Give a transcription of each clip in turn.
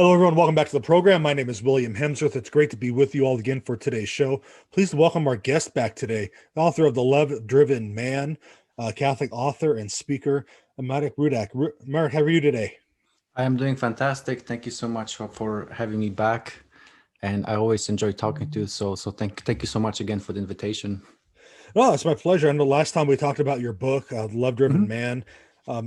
Hello, everyone. Welcome back to the program. My name is William Hemsworth. It's great to be with you all again for today's show. Please welcome our guest back today, the author of The Love-Driven Man, Catholic author and speaker, Marek Rudak. Marek, how are you today? I am doing fantastic. Thank you so much for having me back. And I always enjoy talking to you. So thank you so much again for the invitation. Oh, it's my pleasure. I know last time we talked about your book, The Love-Driven Mhm. Man.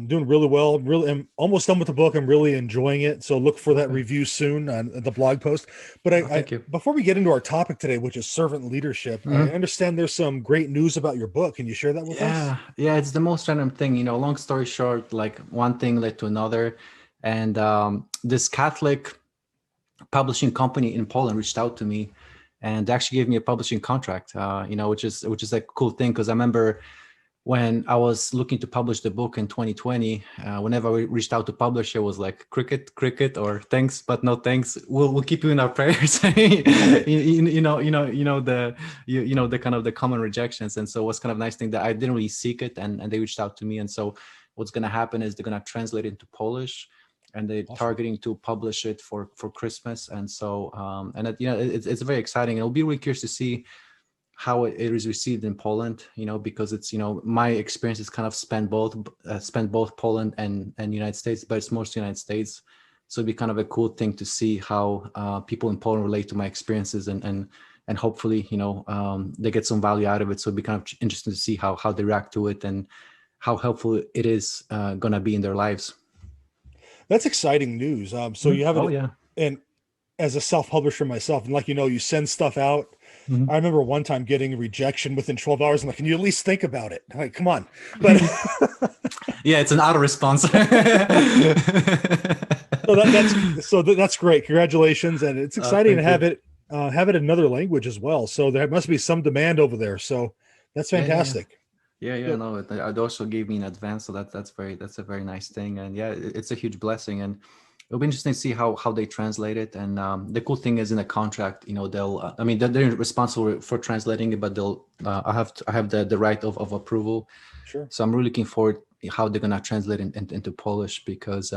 Doing really well. I'm almost done with the book. I'm really enjoying it. So look for that Okay. review soon on the blog post. But Thank you. before we get into our topic today, which is servant leadership, I Mhm. understand there's some great news about your book. Can you share that with us? Yeah, it's the most random thing. Long story short, like one thing led to another. And this Catholic publishing company in Poland reached out to me and they actually gave me a publishing contract, which is a cool thing because I remember when I was looking to publish the book in 2020, whenever we reached out to publisher, it was like cricket, or thanks but no thanks. We'll keep you in our prayers. The kind of the common rejections. And so it was kind of nice thing that I didn't really seek it, and they reached out to me. And so what's going to happen is they're going to translate it into Polish, and they're Awesome. targeting to publish it for Christmas. And so it's very exciting. It'll be really curious to see how it is received in Poland, because it's, my experience is kind of spent both Poland and United States, but it's mostly United States. So it'd be kind of a cool thing to see how people in Poland relate to my experiences, and hopefully, they get some value out of it. So it'd be kind of interesting to see how they react to it and how helpful it is going to be in their lives. That's exciting news. So Mhm. you have Oh it, yeah. and as a self-publisher myself, and like you send stuff out. I Mhm. remember one time getting a rejection within 12 hours. I'm like, can you at least think about it? I'm like, come on. But Yeah, it's an auto response. that's great. Congratulations, and it's exciting to Thank you. have it in another language as well. So there must be some demand over there. So that's Yeah. fantastic. Yeah, So, no, it also gave me in advance, so that's a very nice thing. And yeah, it's a huge blessing, and it'll be interesting to see how they translate it. And the cool thing is in the contract, they'll I mean they're responsible for translating it, but they'll I have the right of approval. sure. So I'm really looking forward how they're gonna translate it into Polish, because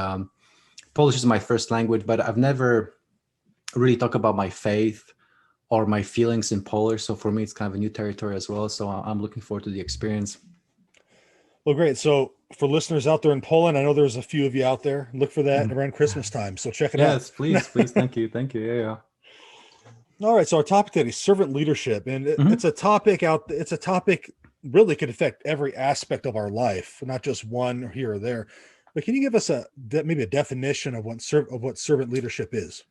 Polish is my first language, but I've never really talked about my faith or my feelings in Polish. So for me, it's kind of a new territory as well. So I'm looking forward to the experience. Well, great. So for listeners out there in Poland, I know there's a few of you out there. Look for that Mhm. around Christmas time. So check it out. Yes, please. Thank you. Yeah. All right. So our topic today is servant leadership, and Hmm. it's a topic out. It's a topic really could affect every aspect of our life, not just one here or there. But can you give us maybe a definition of what servant leadership is?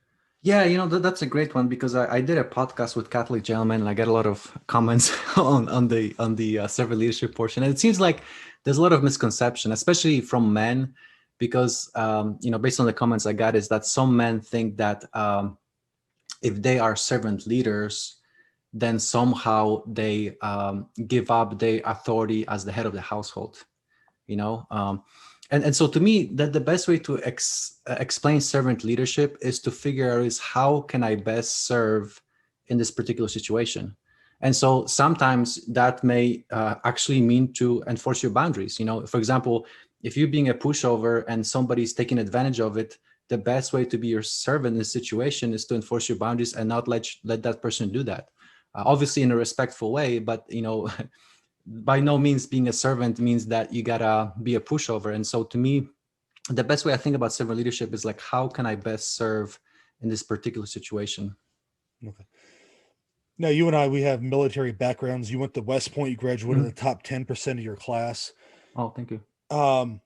Yeah, that's a great one, because I did a podcast with Catholic gentlemen, and I get a lot of comments on the servant leadership portion, and it seems like there's a lot of misconception, especially from men, because based on the comments I got, is that some men think that if they are servant leaders, then somehow they give up their authority as the head of the household. you know and so to me, that the best way to explain servant leadership is to figure out is how can I best serve in this particular situation. And so sometimes that may actually mean to enforce your boundaries. For example, if you're being a pushover and somebody's taking advantage of it, the best way to be your servant in this situation is to enforce your boundaries and not let that person do that, obviously in a respectful way. But by no means being a servant means that you gotta be a pushover. And so to me, the best way I think about servant leadership is like, how can I best serve in this particular situation? Okay. Now, you and we have military backgrounds. You went to West Point. You graduated in Mhm. the top 10% of your class. Oh, thank you. Um,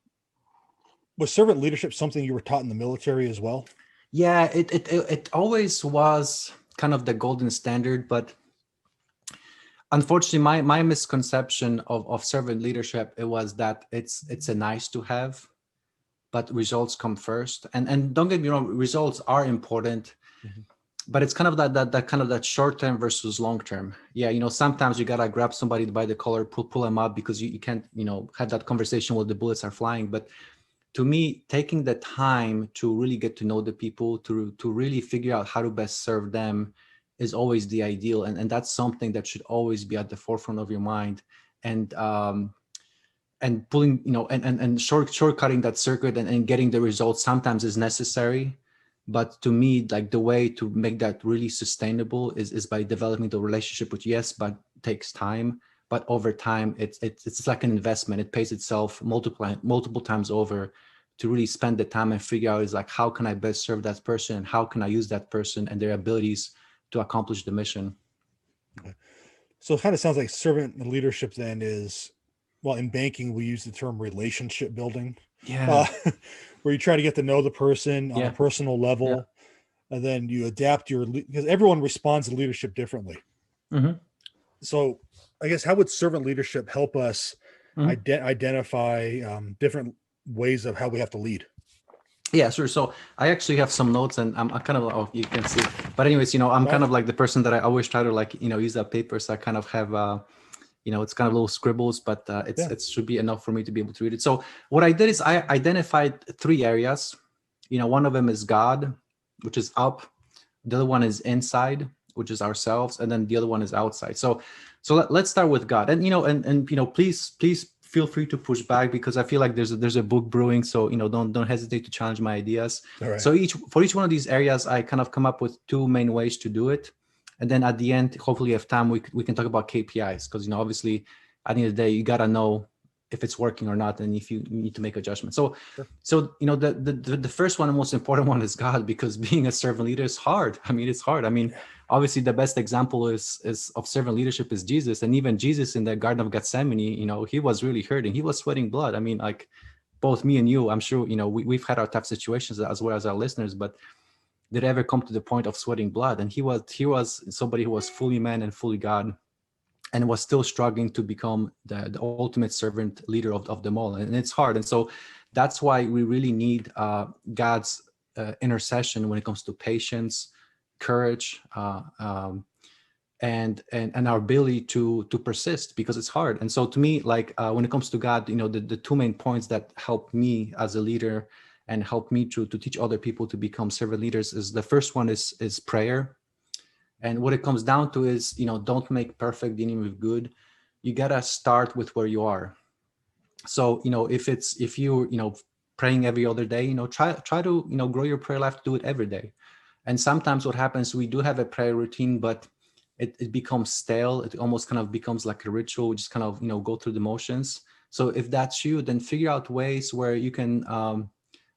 was servant leadership something you were taught in the military as well? Yeah, it always was kind of the golden standard, but unfortunately, my misconception of servant leadership, it was that it's a nice to have, but results come first. And don't get me wrong, results are important, Mhm. but it's kind of that kind of that short term versus long term. Yeah, sometimes you gotta grab somebody by the collar, pull them up, because you can't have that conversation while the bullets are flying. But to me, taking the time to really get to know the people, to really figure out how to best serve them, is always the ideal. And that's something that should always be at the forefront of your mind. And pulling, and shortcutting that circuit, and getting the results sometimes is necessary. But to me, like the way to make that really sustainable is by developing the relationship, which yes, but takes time. But over time, it's like an investment. It pays itself multiple times over to really spend the time and figure out is like, how can I best serve that person? And how can I use that person and their abilities to accomplish the mission? Okay. So it kind of sounds like servant leadership then is, well, in banking, we use the term relationship building, Yeah. where you try to get to know the person on a Yeah. personal level, and then you adapt because everyone responds to leadership differently. Mm-hmm. So I guess how would servant leadership help us identify different ways of how we have to lead? Yeah, sure. So I actually have some notes, and I'm kind of, oh, you can see. But anyways, I'm kind of like the person that I always try to like, use that paper. So I kind of have, it's kind of little scribbles, but it should be enough for me to be able to read it. So what I did is I identified 3 areas. One of them is God, which is up. The other one is inside, which is ourselves, and then the other one is outside. So let's start with God, and please feel free to push back, because I feel like there's a book brewing. So don't hesitate to challenge my ideas. Right. So for each one of these areas, I kind of come up with 2 main ways to do it, and then at the end, hopefully, if time, we can talk about KPIs, because obviously, at the end of the day, you gotta know if it's working or not, and if you need to make adjustments. So, Sure. The first one, the most important one, is God, because being a servant leader is hard. I mean, it's hard. I mean, obviously, the best example is of servant leadership is Jesus, and even Jesus in the Garden of Gethsemane, he was really hurting. He was sweating blood. I mean, like both me and you, I'm sure, we've had our tough situations as well as our listeners, but did it ever come to the point of sweating blood? And he was somebody who was fully man and fully God, and was still struggling to become the ultimate servant leader of them all. And it's hard. And so that's why we really need God's intercession when it comes to patience, courage, and our ability to persist, because it's hard. And so to me, like when it comes to God, the 2 main points that help me as a leader and help me to teach other people to become servant leaders is, the first one is prayer. And what it comes down to is, don't make perfect the enemy of good. You gotta start with where you are. So, if you're praying every other day, try to grow your prayer life, do it every day. And sometimes what happens, we do have a prayer routine, but it becomes stale. It almost kind of becomes like a ritual. We just kind of go through the motions. So if that's you, then figure out ways where you can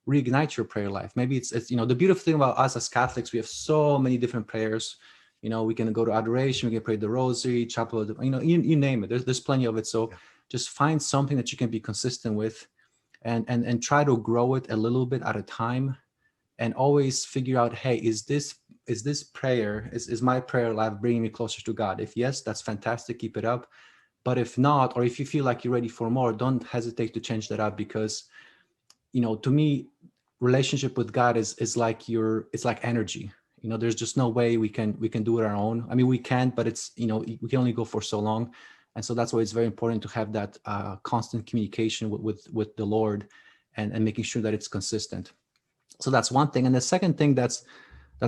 reignite your prayer life. Maybe it's the beautiful thing about us as Catholics, we have so many different prayers. We can go to adoration, we can pray the rosary, chapel, you name it. There's plenty of it. So just find something that you can be consistent with, and try to grow it a little bit at a time, and always figure out, hey, is this prayer, is my prayer life bringing me closer to God? If yes, that's fantastic, keep it up. But if not, or if you feel like you're ready for more, don't hesitate to change that up, because to me, relationship with God is like it's like energy. There's just no way we can do it our own. I mean, we can, but it's we can only go for so long. And so that's why it's very important to have that constant communication with the Lord, and making sure that it's consistent. So that's one thing. And the second thing that's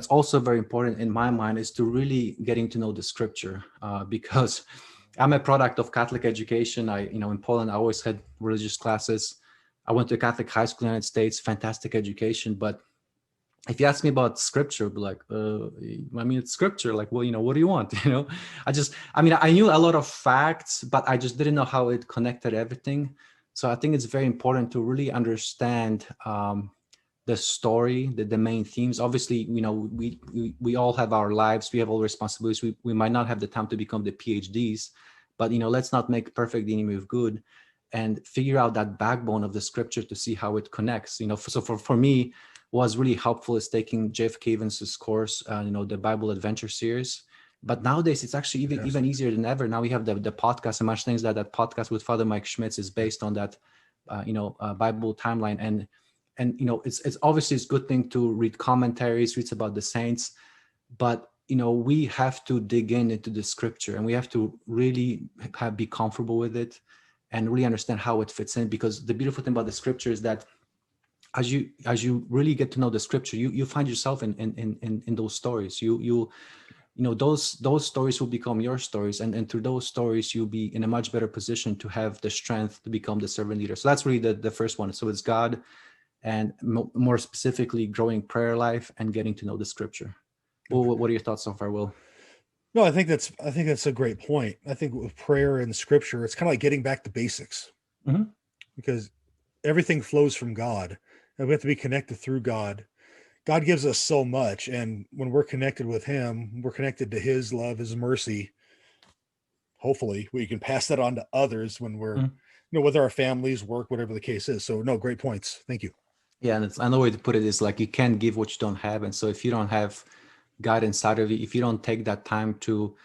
also very important in my mind is to really getting to know the scripture, because I'm a product of Catholic education. In Poland, I always had religious classes. I went to a Catholic high school in the United States, fantastic education. But if you ask me about scripture, I'd be like, it's scripture. Like, well, what do you want? I knew a lot of facts, but I just didn't know how it connected everything. So I think it's very important to really understand the story, the main themes. Obviously, we all have our lives. We have all responsibilities. We might not have the time to become the PhDs, but let's not make perfect the enemy of good, and figure out that backbone of the scripture to see how it connects. So for me, was really helpful is taking Jeff Cavins' course, the Bible Adventure series. But nowadays, it's actually even easier than ever. Now we have the podcast, and much things that podcast with Father Mike Schmitz is based on that, Bible timeline. And it's obviously it's a good thing to read commentaries, reads about the saints, but we have to dig into the scripture, and we have to really be comfortable with it and really understand how it fits in. Because the beautiful thing about the scripture is that as you really get to know the scripture, you find yourself in those stories. Those stories will become your stories, and through those stories you'll be in a much better position to have the strength to become the servant leader. So that's really the first one. So it's God. and more specifically, growing prayer life and getting to know the scripture. Well, what are your thoughts so far, Will? No, I think that's a great point. I think with prayer and scripture, it's kind of like getting back to basics, because everything flows from God, and we have to be connected through God. God gives us so much, and when we're connected with Him, we're connected to His love, His mercy. Hopefully, we can pass that on to others when we're, with our families, work, whatever the case is. So, no, great points. Thank you. Yeah, and another way to put it is like you can't give what you don't have, and so if you don't have God inside of you, if you don't take that time to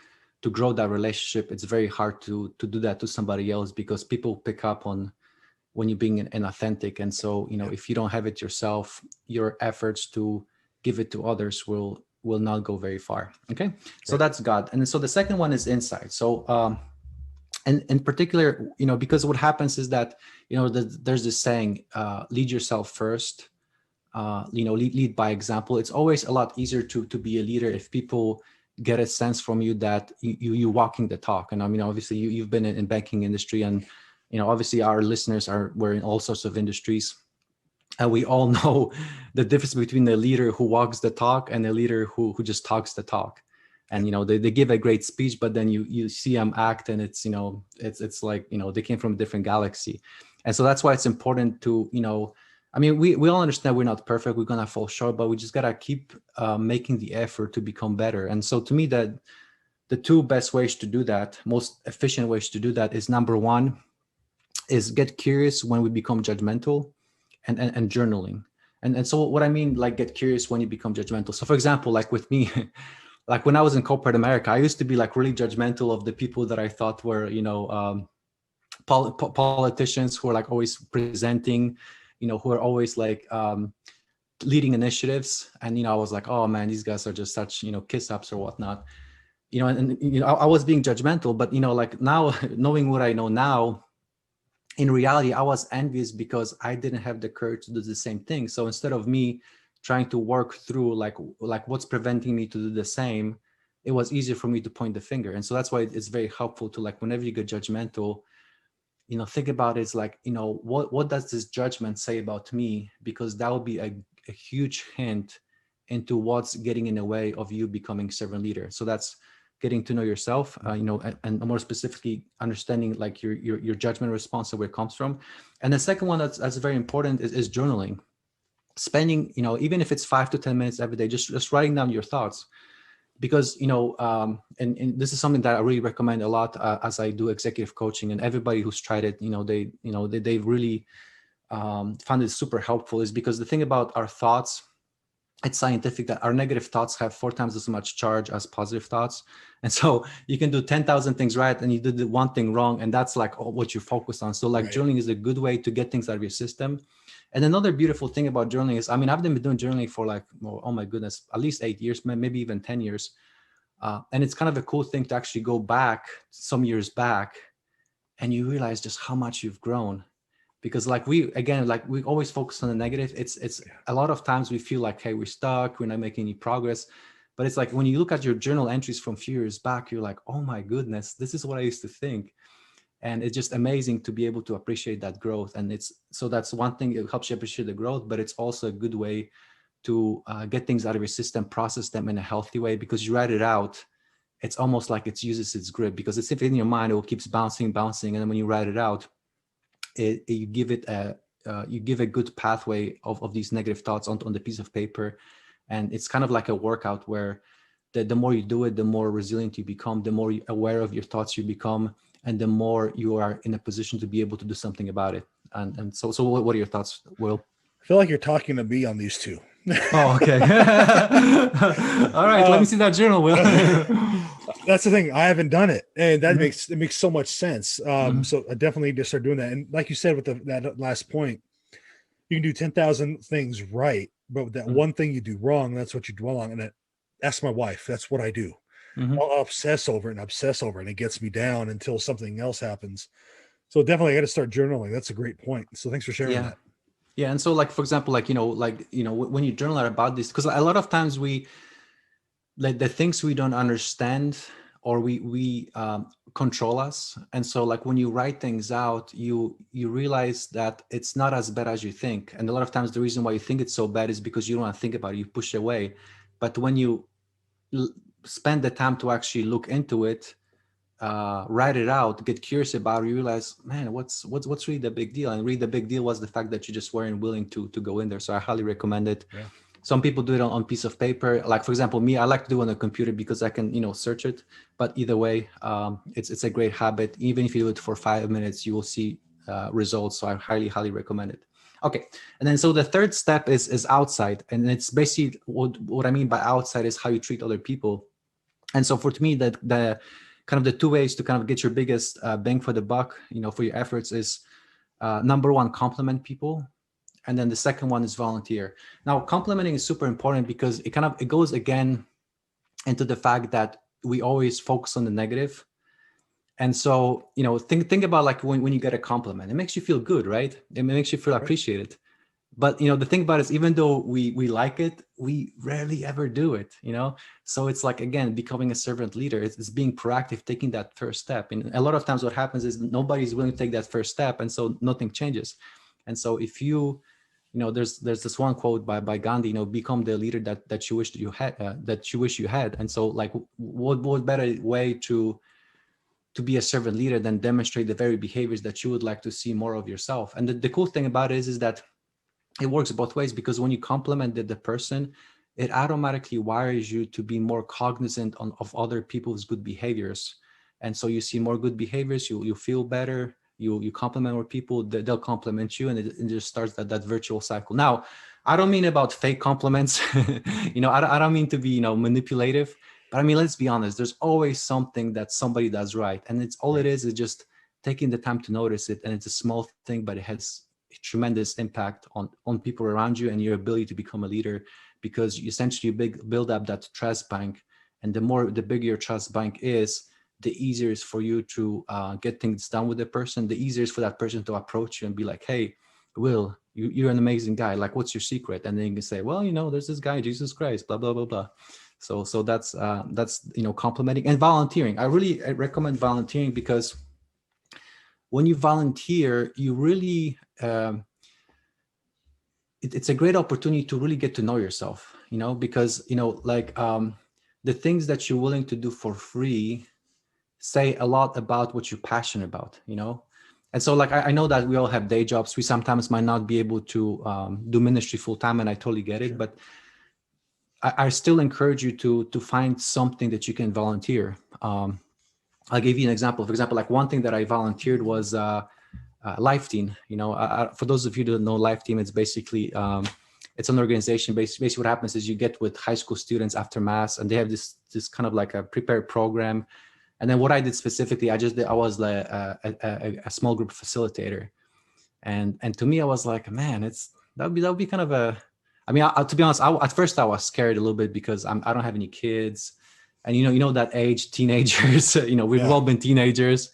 grow that relationship, it's very hard to do that to somebody else, because people pick up on when you're being inauthentic. And so, if you don't have it yourself, your efforts to give it to others will not go very far. Okay. So that's God. And so the second one is insight. So, and in particular, because what happens is that, there's this saying, lead yourself first, lead by example. It's always a lot easier to be a leader if people get a sense from you that you're walking the talk. And I mean, obviously you've been in banking industry, and obviously our listeners we're in all sorts of industries, and we all know the difference between a leader who walks the talk and a leader who just talks the talk. And they give a great speech, but then you see them act, and it's it's like they came from a different galaxy. And so that's why it's important to I mean, we all understand we're not perfect, we're gonna fall short, but we just gotta keep making the effort to become better. And so to me, that the two best ways to do that, most efficient ways to do that, is number one is get curious when we become judgmental, and journaling. And so what I mean, like, get curious when you become judgmental. So for example, like with me, like when I was in corporate America, I used to be like really judgmental of the people that I thought were, politicians who are like always presenting, who are always like leading initiatives. And, I was like, oh man, these guys are just such, kiss ups or whatnot, and I was being judgmental. But, like now, knowing what I know now, in reality, I was envious because I didn't have the courage to do the same thing. So instead of me trying to work through like what's preventing me to do the same, it was easier for me to point the finger. And so that's why it's very helpful to, like, whenever you get judgmental, think about it, it's like, what does this judgment say about me? Because that would be a huge hint into what's getting in the way of you becoming servant leader. So that's getting to know yourself, and more specifically understanding like your judgment response and where it comes from. And the second one that's very important is journaling. Spending, even if it's 5 to 10 minutes every day, just writing down your thoughts. Because, and this is something that I really recommend a lot as I do executive coaching, and everybody who's tried it, they really found it super helpful, is because the thing about our thoughts, it's scientific that our negative thoughts have 4 times as much charge as positive thoughts. And so you can do 10,000 things right, and you did the one thing wrong, and that's like what you focus on. So like journaling is a good way to get things out of your system. And another beautiful thing about journaling is, I mean, I've been doing journaling for like, oh my goodness, at least 8 years, maybe even 10 years. And it's kind of a cool thing to actually go back some years back, and you realize just how much you've grown. Because like we always focus on the negative. It's a lot of times we feel like, hey, we're stuck, we're not making any progress. But it's like when you look at your journal entries from a few years back, you're like, oh my goodness, this is what I used to think. And it's just amazing to be able to appreciate that growth. And so that's one thing, it helps you appreciate the growth, but it's also a good way to get things out of your system, process them in a healthy way, because you write it out. It's almost like it uses its grip, because it's if in your mind, it keeps bouncing. And then when you write it out, you give a good pathway of these negative thoughts on the piece of paper. And it's kind of like a workout where the more you do it, the more resilient you become, the more aware of your thoughts you become, and the more you are in a position to be able to do something about it. And so what are your thoughts, Will? I feel like you're talking to me on these two. Oh, okay. All right, let me see that journal, Will. That's the thing. I haven't done it, and that makes so much sense. So I definitely need to start doing that. And like you said with that last point, you can do 10,000 things right, but with that one thing you do wrong, that's what you dwell on. And that's my wife. That's what I do. I'll obsess over it, and it gets me down until something else happens. So definitely I got to start journaling. That's a great point. So thanks for sharing that. Yeah. And so like, for example, when you journal about this, because a lot of times the things we don't understand or we control us. And so like when you write things out, you realize that it's not as bad as you think. And a lot of times the reason why you think it's so bad is because you don't want to think about it, you push it away. But when you spend the time to actually look into it, write it out, get curious about it, you realize, man, what's really the big deal? And really the big deal was the fact that you just weren't willing to go in there. So I highly recommend it. Yeah. Some people do it on piece of paper. Like for example, me, I like to do it on a computer because I can, search it. But either way, it's a great habit. Even if you do it for 5 minutes, you will see results. So I highly recommend it. Okay, and then so the third step is outside, and it's basically what I mean by outside is how you treat other people. And so for me, that the kind of the two ways to kind of get your biggest bang for the buck, for your efforts is number one, compliment people. And then the second one is volunteer. Now, complimenting is super important because it goes again into the fact that we always focus on the negative. And so, think about like when you get a compliment, it makes you feel good, right? It makes you feel appreciated. But, the thing about it is, even though we like it, we rarely ever do it, So it's like, again, becoming a servant leader. It's being proactive, taking that first step. And a lot of times what happens is nobody's willing to take that first step. And so nothing changes. And so if you, there's this one quote by Gandhi, become the leader that you wish you had. And so like, what better way to be a servant leader than demonstrate the very behaviors that you would like to see more of yourself. And the cool thing about it is that it works both ways, because when you compliment the person, it automatically wires you to be more cognizant of other people's good behaviors. And so you see more good behaviors, you feel better, you compliment more people, they'll compliment you, and it just starts that virtual cycle. Now, I don't mean about fake compliments. I don't mean to be, manipulative, but I mean, let's be honest, there's always something that somebody does right. And it's all it is just taking the time to notice it. And it's a small thing, but it has a tremendous impact on people around you and your ability to become a leader, because you essentially build up that trust bank. And the bigger your trust bank is, the easier it is for you to get things done with the person. The easier it is for that person to approach you and be like, hey, Will, you're an amazing guy. Like, what's your secret? And then you can say, well, there's this guy, Jesus Christ, blah, blah, blah, blah. So that's complimenting and volunteering. I recommend volunteering, because when you volunteer, you really, it's a great opportunity to really get to know yourself, because, the things that you're willing to do for free say a lot about what you're passionate about, And so like, I know that we all have day jobs. We sometimes might not be able to do ministry full time, and I totally get it, but I still encourage you to find something that you can volunteer. I'll give you an example. For example, like one thing that I volunteered was Life Team. For those of you who don't know Life Team, it's basically it's an organization. Basically, what happens is you get with high school students after mass, and they have this kind of like a prepared program. And then what I did specifically, I was like a small group facilitator, and to me, I was like, man, that would be kind of a. I mean, to be honest, at first I was scared a little bit because I don't have any kids, and you know that age, teenagers. We've all been teenagers,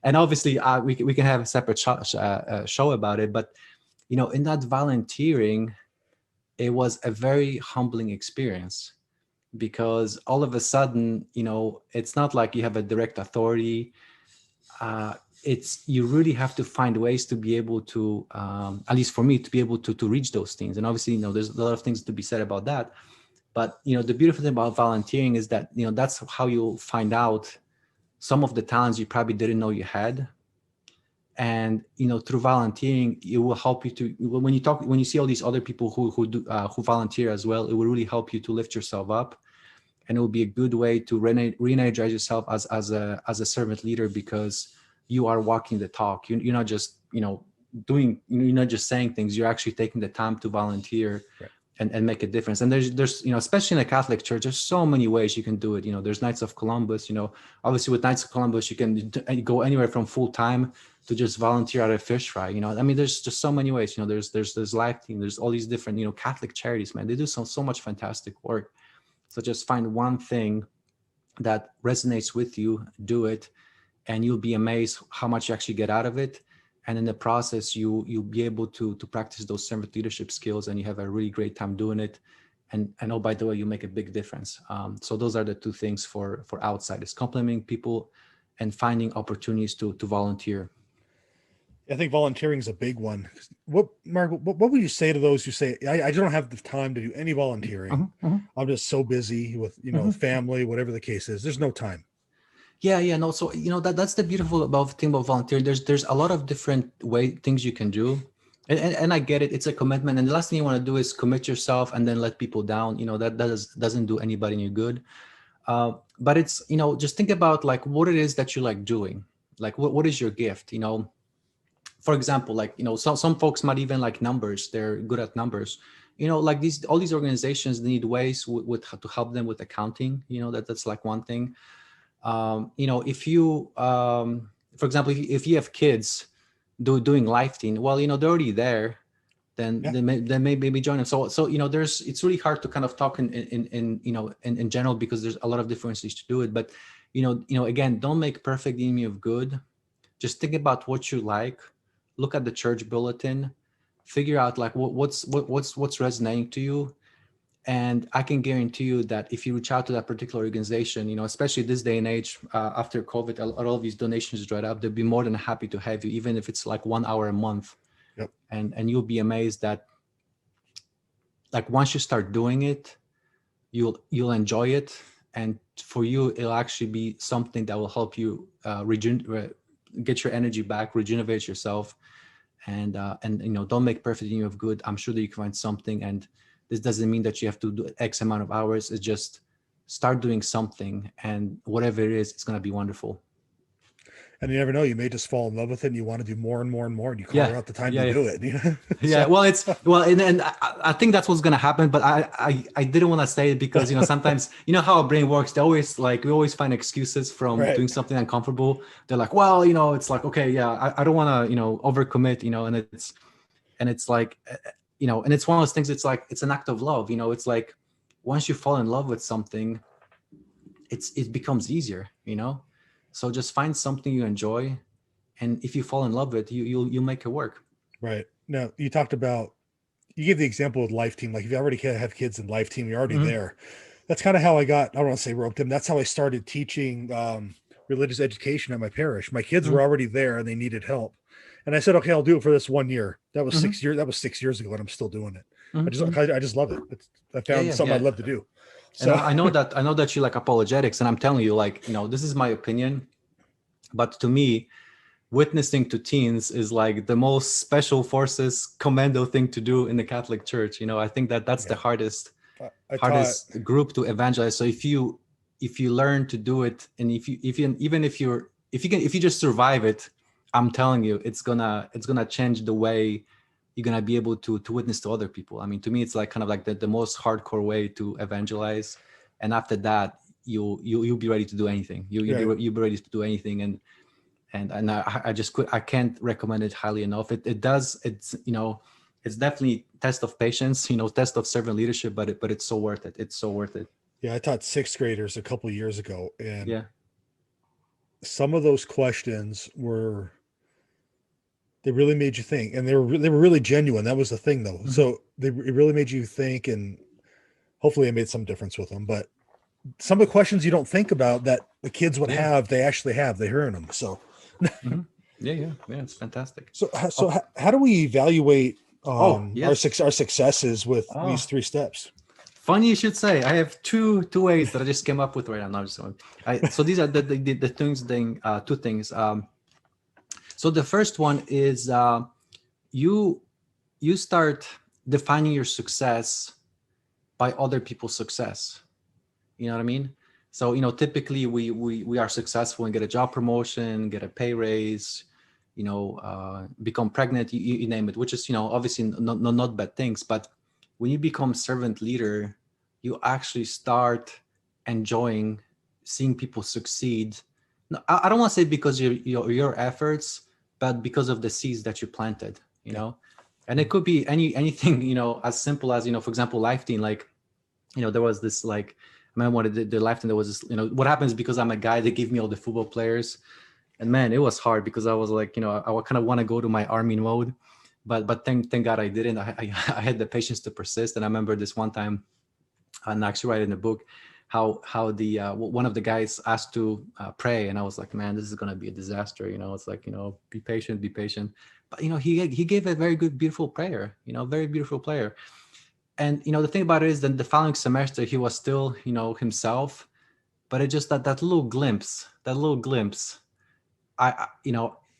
and obviously we can have a separate show about it. But in that volunteering, it was a very humbling experience, because all of a sudden, it's not like you have a direct authority. You really have to find ways to be able to, at least for me, to be able to reach those things. And obviously, there's a lot of things to be said about that. But, the beautiful thing about volunteering is that, that's how you'll find out some of the talents you probably didn't know you had. And, through volunteering, it will help you to, when you see all these other people who volunteer as well, it will really help you to lift yourself up. And it will be a good way to re-energize yourself as a servant leader, because you are walking the talk. You're not just, you're not just saying things, you're actually taking the time to volunteer. Right. And make a difference. And there's especially in the Catholic Church, there's so many ways you can do it. There's Knights of Columbus. Obviously with Knights of Columbus, you can go anywhere from full time to just volunteer at a fish fry. I mean, there's just so many ways. There's Life Team. There's all these different Catholic charities. Man, they do so much fantastic work. So just find one thing that resonates with you, do it, and you'll be amazed how much you actually get out of it. And in the process, you'll be able to practice those servant leadership skills, and you have a really great time doing it. and oh, by the way, you make a big difference. So those are the two things for outsiders: complimenting people and finding opportunities to volunteer. I think volunteering is a big one. What, Mark, what would you say to those who say, I don't have the time to do any volunteering. I'm just so busy with, family, whatever the case is. There's no time. Yeah, no. So, that's the beautiful thing about volunteering. There's a lot of different things you can do. And I get it. It's a commitment. And the last thing you want to do is commit yourself and then let people down. That doesn't do anybody any good. But it's, just think about like what it is that you like doing. Like what is your gift? For example, like, some folks might even like numbers. They're good at numbers. Like all these organizations need ways to help them with accounting. That's like one thing. If you, for example, if you have kids doing life team, well, they're already there, then they may maybe join them. So it's really hard to kind of talk in general, because there's a lot of different ways to do it. But again, don't make perfect the enemy of good. Just think about what you like. Look at the church bulletin, figure out like what's resonating to you. And I can guarantee you that if you reach out to that particular organization, especially this day and age, after COVID, a lot of these donations dried up, they'll be more than happy to have you, even if it's like 1 hour a month. Yep. And you'll be amazed that, like, once you start doing it, you'll enjoy it. And for you, it'll actually be something that will help you get your energy back, rejuvenate yourself. And don't make perfect enemy of good. I'm sure that you can find something. And this doesn't mean that you have to do X amount of hours. It's just start doing something, and whatever it is, it's going to be wonderful. And you never know, you may just fall in love with it and you want to do more and more and more, and you carve out the time to do it. Yeah. And I think that's what's going to happen, but I didn't want to say it because, sometimes, how our brain works. We always find excuses from doing something uncomfortable. They're like, well, it's like, okay, yeah, I don't want to, overcommit, and it's like, and it's one of those things, it's like, it's an act of love. It's like, once you fall in love with something, it becomes easier, So just find something you enjoy, and if you fall in love with it, you'll make it work. Right. Now, you gave the example with Life Team. Like, if you already have kids in Life Team, you're already there. That's kind of how I don't want to say roped in. That's how I started teaching religious education at my parish. My kids were already there and they needed help. And I said, okay, I'll do it for this 1 year. That was 6 years. That was 6 years ago, and I'm still doing it. I just love it. I found something I'd love to do. So and I know that you like apologetics, and I'm telling you, like, this is my opinion, but to me, witnessing to teens is like the most special forces commando thing to do in the Catholic Church. I think that's the hardest group to evangelize. So if you learn to do it, and if you just survive it, I'm telling you, it's gonna change the way you're gonna be able to witness to other people. I mean, to me, it's like kind of like the most hardcore way to evangelize. And after that, you'll be ready to do anything. You'll be ready to do anything. And I can't recommend it highly enough. It's definitely test of patience, test of servant leadership, but it's so worth it. It's so worth it. Yeah, I taught sixth graders a couple of years ago, and some of those questions they really made you think, and they were really genuine. That was the thing, though. So it really made you think, and hopefully it made some difference with them. But some of the questions you don't think about that the kids would have, they actually have. They heard them. So yeah, it's fantastic. So how do we evaluate our successes with these 3 steps? Funny you should say. I have two ways that I just came up with right now. So these are the things. Two things. So the first one is you start defining your success by other people's success. You know what I mean? So, typically we are successful and get a job promotion, get a pay raise, become pregnant, you name it, which is, obviously not bad things. But when you become servant leader, you actually start enjoying seeing people succeed. No, I don't want to say because your efforts, but because of the seeds that you planted, and it could be anything, as simple as, for example, Life Team, like, there was this, like, I remember when the Life Team, there was this, what happens because I'm a guy, they give me all the football players, and man, it was hard because I was like, I kind of want to go to my army mode, but thank God I didn't. I had the patience to persist. And I remember this one time, and I actually write in the book how the one of the guys asked to pray, and I was like, man, this is gonna be a disaster. It's like, be patient, be patient. But he gave a very good, beautiful prayer. Very beautiful prayer. And the thing about it is that the following semester he was still himself, but it just that little glimpse,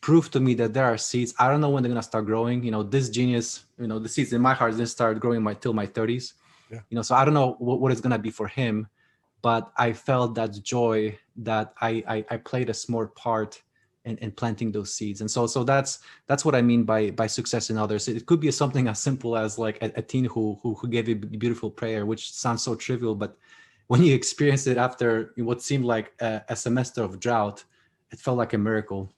proved to me that there are seeds. I don't know when they're gonna start growing. This genius, the seeds in my heart didn't start growing till my 30s. Yeah. So I don't know what it's gonna be for him, but I felt that joy that I played a small part in planting those seeds. And so that's what I mean by success in others. It could be something as simple as like a teen who gave a beautiful prayer, which sounds so trivial, but when you experience it after what seemed like a semester of drought, it felt like a miracle.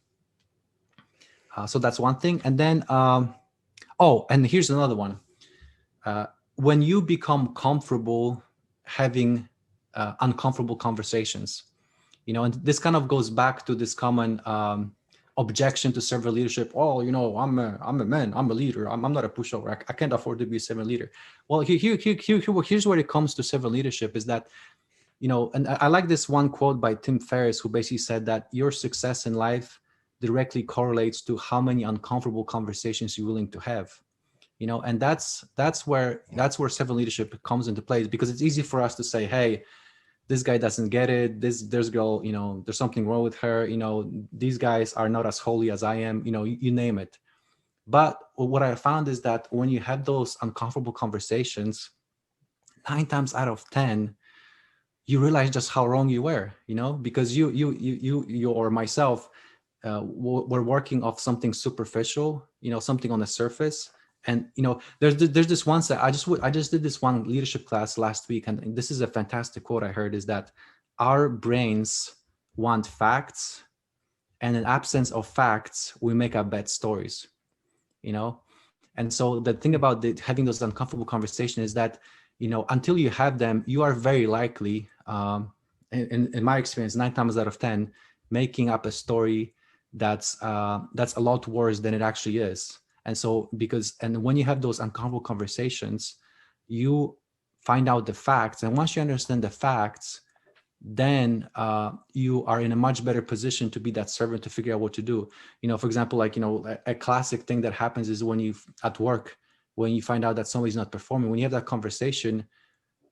So that's one thing. And then, and here's another one. When you become comfortable having uncomfortable conversations, and this kind of goes back to this common objection to servant leadership. Oh, I'm a man, I'm a leader, I'm not a pushover. I can't afford to be a servant leader. Well, here's where it comes to servant leadership is that, and I like this one quote by Tim Ferriss, who basically said that your success in life directly correlates to how many uncomfortable conversations you're willing to have. And that's where servant leadership comes into play, because it's easy for us to say, hey, this guy doesn't get it. There's girl, there's something wrong with her. These guys are not as holy as I am. You name it. But what I found is that when you have those uncomfortable conversations, 9 times out of 10, you realize just how wrong you were. Because you or myself, we're working off something superficial. Something on the surface. And there's this one I just did this one leadership class last week, and this is a fantastic quote I heard, is that our brains want facts, and in absence of facts, we make up bad stories. And so the thing about having those uncomfortable conversations is that until you have them, you are very likely, in my experience, 9 times out of 10, making up a story that's a lot worse than it actually is. And so and when you have those uncomfortable conversations, you find out the facts. And once you understand the facts, then you are in a much better position to be that servant, to figure out what to do. For example, like, a classic thing that happens is when at work, when you find out that somebody's not performing, when you have that conversation,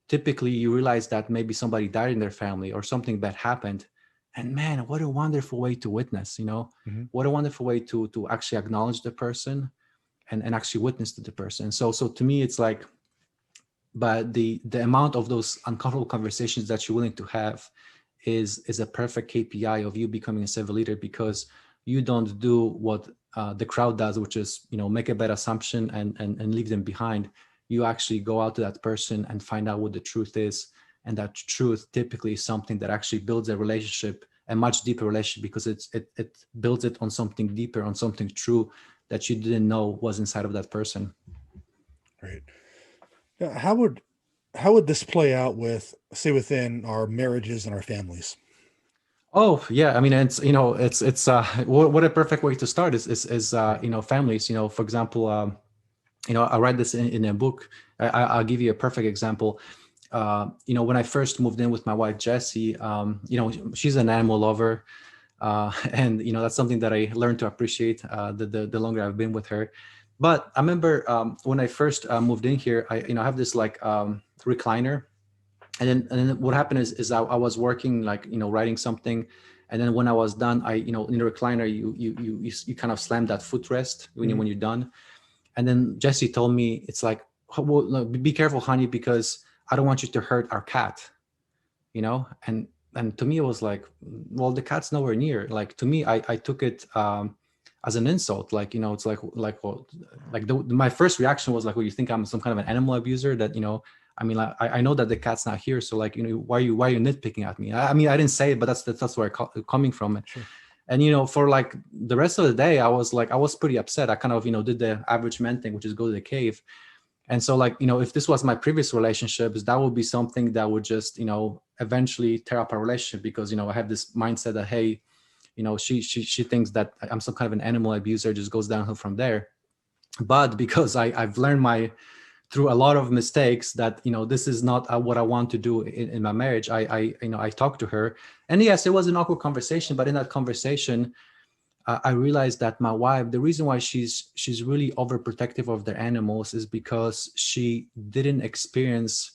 typically you realize that maybe somebody died in their family or something bad happened. And man, what a wonderful way to witness, Mm-hmm. What a wonderful way to actually acknowledge the person and actually witness to the person. So to me, it's like, but the amount of those uncomfortable conversations that you're willing to have is a perfect KPI of you becoming a servant leader, because you don't do what the crowd does, which is, make a bad assumption and leave them behind. You actually go out to that person and find out what the truth is. And that truth typically is something that actually builds a relationship, a much deeper relationship, because it builds it on something deeper, on something true that you didn't know was inside of that person. Right. How would this play out within our marriages and our families? Oh yeah, I mean, it's what a perfect way to start is families. For example, I write this in a book. I'll give you a perfect example. When I first moved in with my wife Jessie, she's an animal lover, and that's something that I learned to appreciate the longer I've been with her. But I remember when I first moved in here, I have this like recliner. And then what happened is I was working, like, writing something. And then when I was done, in the recliner, you kind of slam that footrest when you're done. And then Jesse told me, it's like, well, be careful, honey, because I don't want you to hurt our cat, and to me, it was like, well, the cat's nowhere near. Like, to me, I took it as an insult. Like, it's well, like my first reaction was like, well, you think I'm some kind of an animal abuser that, I mean, I know that the cat's not here. So like, why are you nitpicking at me? I mean, I didn't say it, but that's where I'm coming from. Sure. And, for like the rest of the day, I was pretty upset. I kind of, did the average man thing, which is go to the cave. And so like, if this was my previous relationships, that would be something that would just, eventually tear up our relationship, because, I have this mindset that, hey, she thinks that I'm some kind of an animal abuser, just goes downhill from there. But because I've learned through a lot of mistakes that, this is not what I want to do in my marriage. I talked to her, and yes, it was an awkward conversation, but in that conversation, I realized that my wife, the reason why she's really overprotective of their animals is because she didn't experience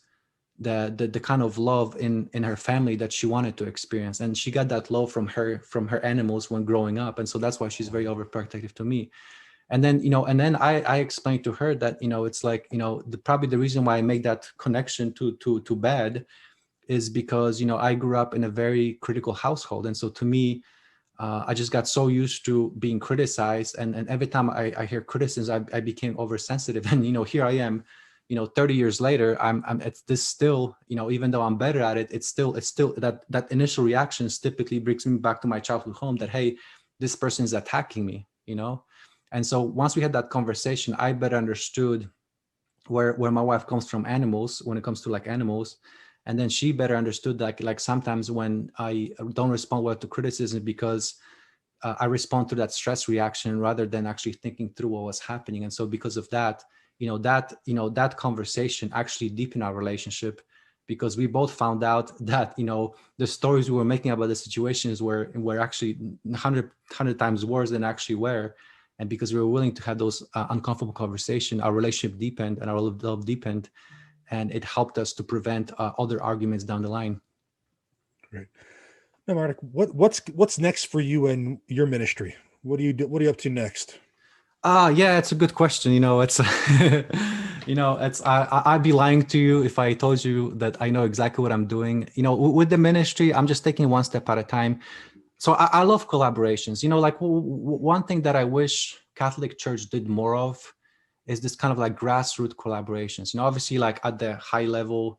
the kind of love in her family that she wanted to experience, and she got that love from her animals when growing up, and so that's why she's very overprotective to me. And then I explained to her that it's like probably the reason why I make that connection to bad is because I grew up in a very critical household, and so to me, I just got so used to being criticized, and every time I hear criticism, I became oversensitive. And here I am, 30 years later, I'm it's this still, even though I'm better at it, it's still that initial reactions typically brings me back to my childhood home, that hey, this person is attacking me, And so once we had that conversation, I better understood where my wife comes from animals, when it comes to like animals. And then she better understood that like sometimes when I don't respond well to criticism, because I respond to that stress reaction rather than actually thinking through what was happening. And so because of that, that conversation actually deepened our relationship, because we both found out that, the stories we were making about the situations were actually 100 times worse than actually were. And because we were willing to have those uncomfortable conversations, our relationship deepened and our love deepened. And it helped us to prevent other arguments down the line. Great. Now, Marek, what's next for you and your ministry? What are you up to next? Yeah, it's a good question. It's I'd be lying to you if I told you that I know exactly what I'm doing. With the ministry, I'm just taking one step at a time. So I love collaborations. Like one thing that I wish Catholic Church did more of is this kind of like grassroots collaborations. Obviously, like at the high level,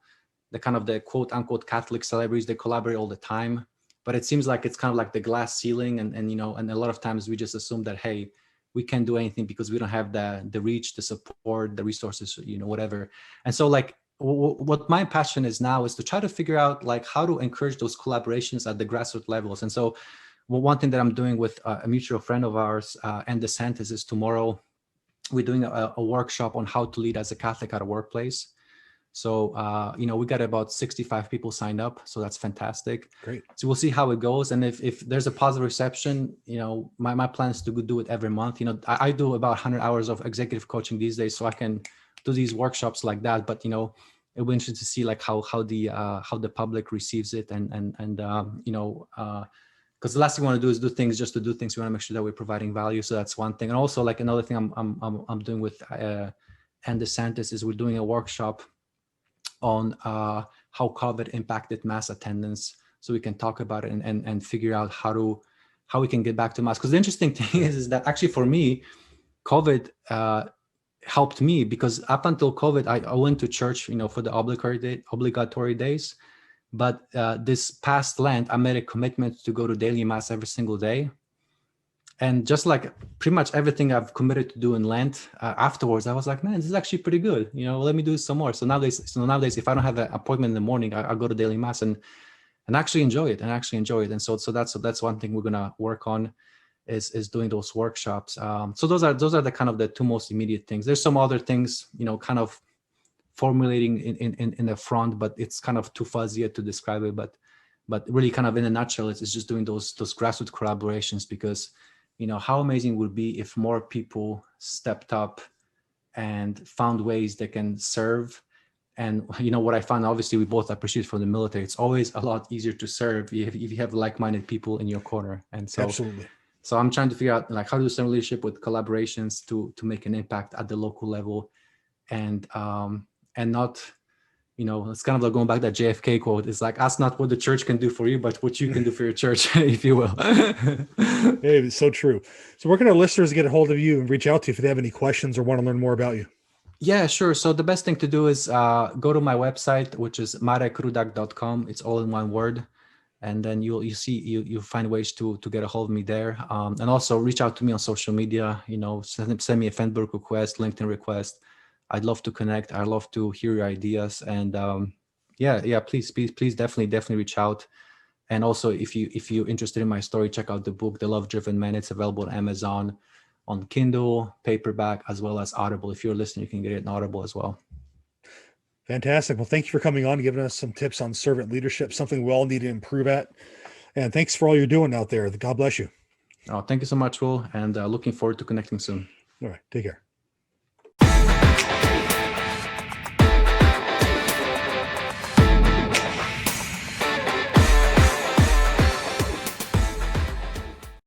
the kind of the quote unquote Catholic celebrities, they collaborate all the time. But it seems like it's kind of like the glass ceiling, and a lot of times we just assume that, hey, we can't do anything because we don't have the reach, the support, the resources, whatever. And so like what my passion is now is to try to figure out like how to encourage those collaborations at the grassroots levels. And so one thing that I'm doing with a mutual friend of ours, and DeSantis, is tomorrow we're doing a workshop on how to lead as a Catholic at a workplace. So, we got about 65 people signed up. So that's fantastic. Great. So we'll see how it goes. And if there's a positive reception, my plan is to do it every month. I do about 100 hours of executive coaching these days, so I can do these workshops like that. But, it'll be interesting to see like how the public receives it. Because the last thing we want to do is do things just to do things. We want to make sure that we're providing value. So that's one thing. And also like another thing I'm doing with and DeSantis is we're doing a workshop on how COVID impacted mass attendance, so we can talk about it and figure out how we can get back to mass. Because the interesting thing is that actually for me, COVID helped me, because up until COVID, I went to church, for the obligatory days. But this past Lent, I made a commitment to go to daily mass every single day. And just like pretty much everything I've committed to do in Lent, afterwards, I was like, man, this is actually pretty good. Let me do some more. So nowadays, if I don't have an appointment in the morning, I go to daily mass and actually enjoy it. And so that's one thing we're gonna work on is doing those workshops. So those are the kind of the two most immediate things. There's some other things, kind of formulating in the front, but it's kind of too fuzzy yet to describe it. But really, kind of in a nutshell, it's just doing those grassroots collaborations, because how amazing would it be if more people stepped up and found ways they can serve. And what I found, obviously we both appreciate from the military, it's always a lot easier to serve if you have like-minded people in your corner. And so Absolutely. So I'm trying to figure out like how to do some leadership with collaborations to make an impact at the local level, and not, it's kind of like going back to that JFK quote. It's like, ask not what the church can do for you, but what you can do for your church, if you will. Hey, it's so true. So where can our listeners get a hold of you and reach out to you if they have any questions or want to learn more about you? Yeah, sure. So the best thing to do is go to my website, which is marekrudak.com. It's all in one word. And then you'll find ways to get a hold of me there. And also reach out to me on social media, send me a Facebook request, LinkedIn request. I'd love to connect. I'd love to hear your ideas. And please definitely reach out. And also if you're interested in my story, check out the book, The Love Driven Man. It's available on Amazon, on Kindle, paperback, as well as Audible. If you're listening, you can get it on Audible as well. Fantastic. Well, thank you for coming on and giving us some tips on servant leadership, something we all need to improve at. And thanks for all you're doing out there. God bless you. Oh, thank you so much, Will, and looking forward to connecting soon. All right. Take care.